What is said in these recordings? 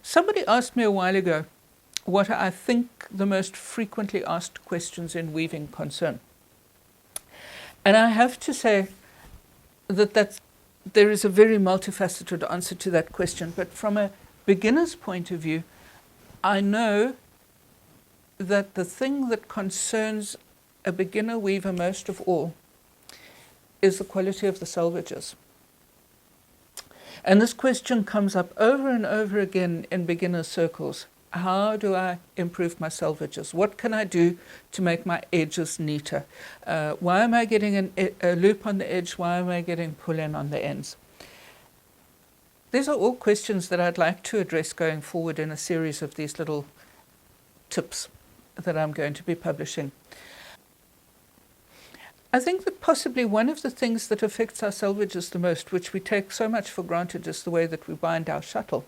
Somebody asked me a while ago what I think the most frequently asked questions in weaving concern. And I have to say that there is a very multifaceted answer to that question. But from a beginner's point of view, I know that the thing that concerns a beginner weaver most of all is the quality of the selvages. And this question comes up over and over again in beginner circles. How do I improve my selvages? What can I do to make my edges neater? Why am I getting a loop on the edge? Why am I getting pull-in on the ends? These are all questions that I'd like to address going forward in a series of these little tips that I'm going to be publishing. I think that possibly one of the things that affects our selvages the most, which we take so much for granted, is the way that we bind our shuttle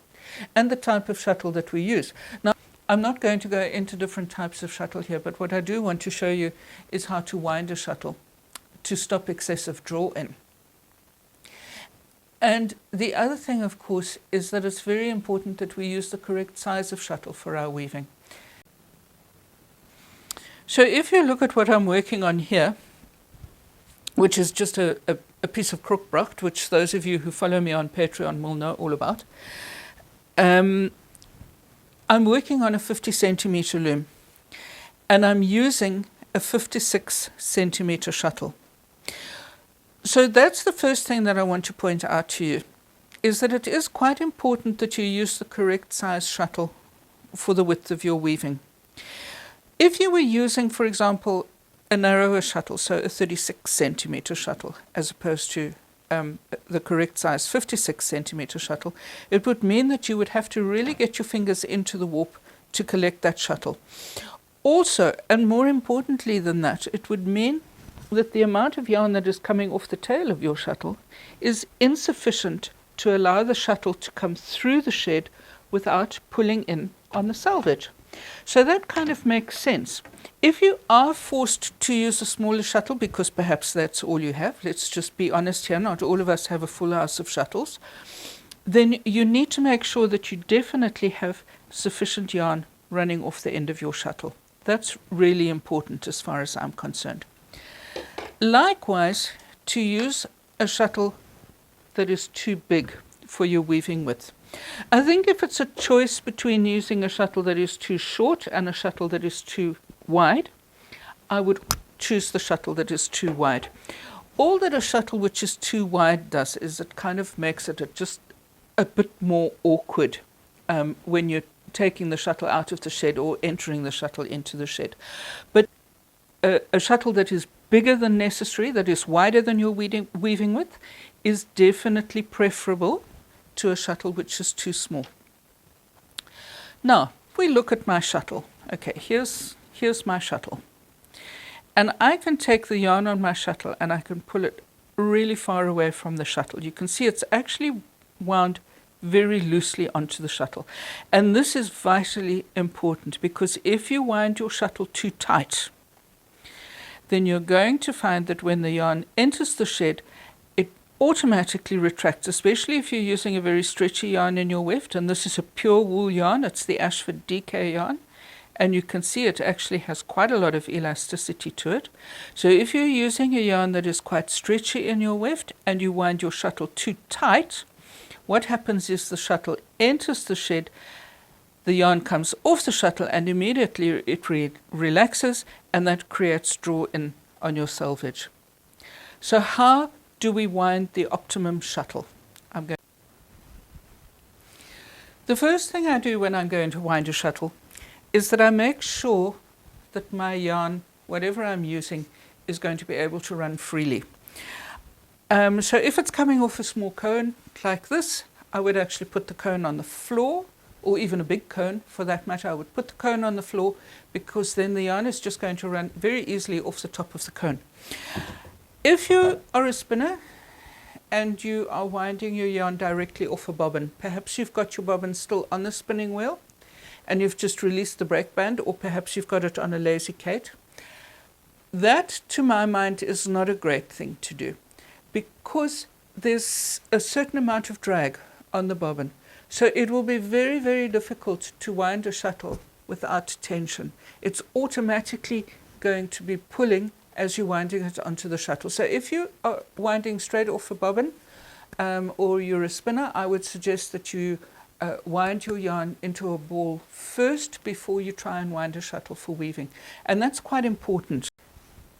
and the type of shuttle that we use. Now, I'm not going to go into different types of shuttle here, but what I do want to show you is how to wind a shuttle to stop excessive draw-in. And the other thing, of course, is that it's very important that we use the correct size of shuttle for our weaving. So if you look at what I'm working on here, which is just a piece of crookbracht, which those of you who follow me on Patreon will know all about, I'm working on a 50 centimeter loom, and I'm using a 56 centimeter shuttle. So that's the first thing that I want to point out to you, is that it is quite important that you use the correct size shuttle for the width of your weaving. If you were using, for example, a narrower shuttle, so a 36 centimeter shuttle, as opposed to the correct size 56 centimeter shuttle, it would mean that you would have to really get your fingers into the warp to collect that shuttle. Also, and more importantly than that, it would mean that the amount of yarn that is coming off the tail of your shuttle is insufficient to allow the shuttle to come through the shed without pulling in on the selvage. So that kind of makes sense. If you are forced to use a smaller shuttle, because perhaps that's all you have, let's just be honest here, not all of us have a full house of shuttles, then you need to make sure that you definitely have sufficient yarn running off the end of your shuttle. That's really important as far as I'm concerned. Likewise, to use a shuttle that is too big for your weaving width. I think if it's a choice between using a shuttle that is too short and a shuttle that is too wide, I would choose the shuttle that is too wide. All that a shuttle which is too wide does is it kind of makes it just a bit more awkward when you're taking the shuttle out of the shed or entering the shuttle into the shed. But a shuttle that is bigger than necessary, that is wider than your weaving width, is definitely preferable to a shuttle which is too small. Now, if we look at my shuttle, okay, here's my shuttle. And I can take the yarn on my shuttle and I can pull it really far away from the shuttle. You can see it's actually wound very loosely onto the shuttle. And this is vitally important, because if you wind your shuttle too tight, then you're going to find that when the yarn enters the shed, it automatically retracts, especially if you're using a very stretchy yarn in your weft. And this is a pure wool yarn. It's the Ashford DK yarn. And you can see it actually has quite a lot of elasticity to it. So if you're using a yarn that is quite stretchy in your weft and you wind your shuttle too tight, what happens is the shuttle enters the shed, the yarn comes off the shuttle, and immediately it relaxes, and that creates draw-in on your selvage. So how do we wind the optimum shuttle? The first thing I do when I'm going to wind a shuttle is that I make sure that my yarn, whatever I'm using, is going to be able to run freely. So if it's coming off a small cone like this, I would actually put the cone on the floor, or even a big cone for that matter. I would put the cone on the floor, because then the yarn is just going to run very easily off the top of the cone. If you are a spinner and you are winding your yarn directly off a bobbin, perhaps you've got your bobbin still on the spinning wheel and you've just released the brake band, or perhaps you've got it on a lazy Kate. That, to my mind, is not a great thing to do, because there's a certain amount of drag on the bobbin. So it will be very, very difficult to wind a shuttle without tension. It's automatically going to be pulling as you're winding it onto the shuttle. So if you are winding straight off a bobbin or you're a spinner, I would suggest that you wind your yarn into a ball first before you try and wind a shuttle for weaving. And that's quite important.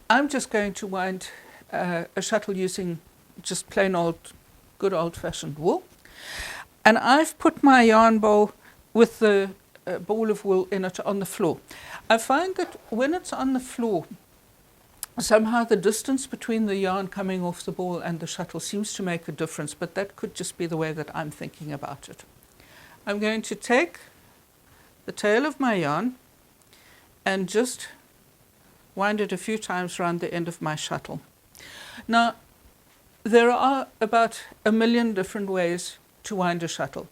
I'm just going to wind a shuttle using just plain old, good old-fashioned wool. And I've put my yarn bowl with the ball of wool in it on the floor. I find that when it's on the floor, somehow the distance between the yarn coming off the ball and the shuttle seems to make a difference, but that could just be the way that I'm thinking about it. I'm going to take the tail of my yarn and just wind it a few times around the end of my shuttle. Now, there are about 1 million different ways to wind a shuttle.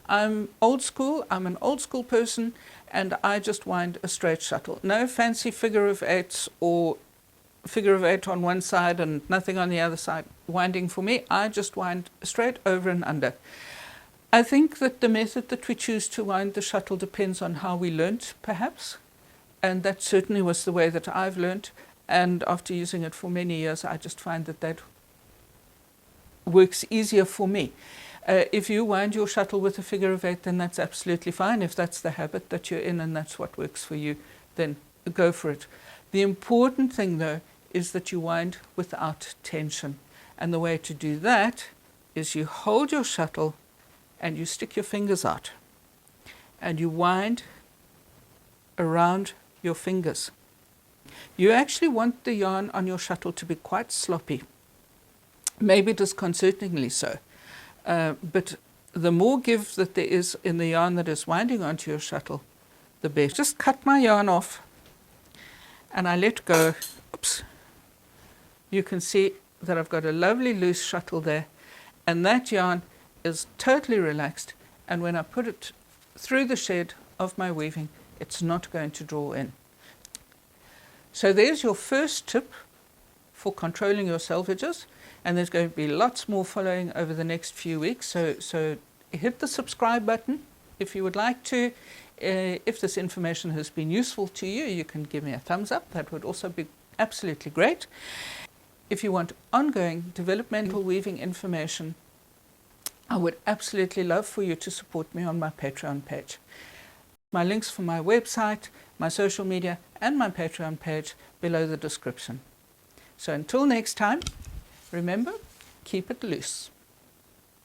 I'm old school, I'm an old school person, and I just wind a straight shuttle. No fancy figure of eights or figure of eight on one side and nothing on the other side winding for me. I just wind straight over and under. I think that the method that we choose to wind the shuttle depends on how we learnt, perhaps, and that certainly was the way that I've learnt, and after using it for many years, I just find that that works easier for me. If you wind your shuttle with a figure of eight, then that's absolutely fine. If that's the habit that you're in and that's what works for you, then go for it. The important thing, though, is that you wind without tension. And the way to do that is you hold your shuttle and you stick your fingers out. And you wind around your fingers. You actually want the yarn on your shuttle to be quite sloppy, maybe disconcertingly so. But the more give that there is in the yarn that is winding onto your shuttle, the better. Just cut my yarn off and I let go. Oops. You can see that I've got a lovely loose shuttle there, and that yarn is totally relaxed, and when I put it through the shed of my weaving, it's not going to draw in. So there's your first tip for controlling your selvages, and there's going to be lots more following over the next few weeks. So hit the subscribe button if you would like to. If this information has been useful to you, you can give me a thumbs up. That would also be absolutely great. If you want ongoing developmental weaving information, I would absolutely love for you to support me on my Patreon page. My links for my website, my social media, and my Patreon page below the description. So until next time, remember, keep it loose.